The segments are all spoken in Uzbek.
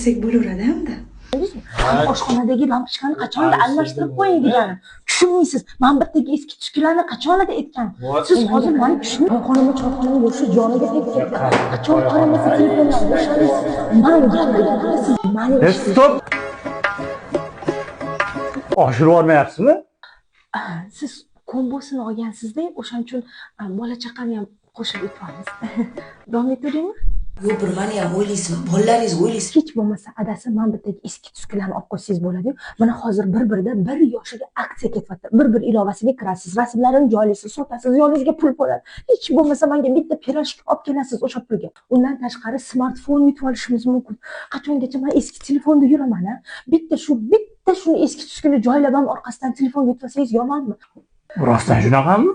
qilsak bo'laveradi hamda. Oshxonadagi lampochkani qachonda almashtirib qo'ying deganim. Tushunmaysiz. Men birdagi eski tushkularni qachonda aytgan. Siz hozir meni tushunib, choyxonamga yurishib joniga tegib ketdi. Qachon qaramasa telefondan bo'shanasiz. Men gapirgansiz. Meni Stop. Oshirib olmayapsizmi? siz kombosini olgansizda, o'shaning uchun bola chaqani ham qo'shib aytamiz. Davom etavering? Yo'q, bir meni ham o'ylaysiz, bolalaringiz o'ylaysiz. Hech bo'lmasa adasi men birdagi eski tushkularni olib qo'ysangiz bo'ladi-yu. Mana hozir bir-birida 1 yoshiga aksiya ketyapti. Bir ilovasiga kirasiz, rasmlarini joylaysiz, sotasiz, yoningizga pul bo'ladi. Hech bo'lmasa menga bitta pirojka olib kelasiz o'sha pulga. Undan tashqari smartfon yutib olishimiz mumkin. Qachongacha men eski telefonda yuraman, a? Bitta shuni eski tushkuni joylab ham orqasidan telefon yutib olsangiz yomonmi? Rostdan shunaqami?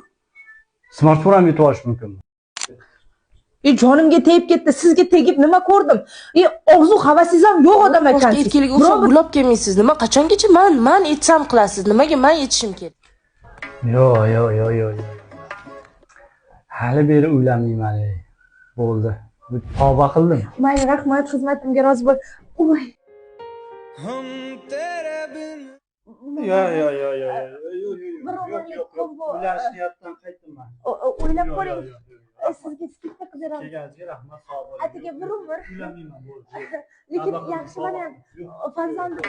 Smartfon ham yutib olish mumkinmi? Jonimga tegib ketdi, sizga tegib nima ko'rdim? Orzu havasingiz ham yo'q odam ekansiz. Erkalik o'xshab bulab kelmaysiz. Nima qachongacha men aytsam qilasiz? Nimaga men aytishim kerak? Yo'q. Hali beri uylanmayman. Bo'ldi. Tavba qildim. Mayli, rahmat, xizmatimga rozi bo'l. Voy. Yo'q. Uylanishdan qaytdim men. O'ylab ko'ring. Sizga skidka qilib beraman. Kelganingizga rahmat, sog' bo'ling. Atiga bir umr. Uylanmayman, bo'ldi. Lekin yaxshi mana ham farzandim.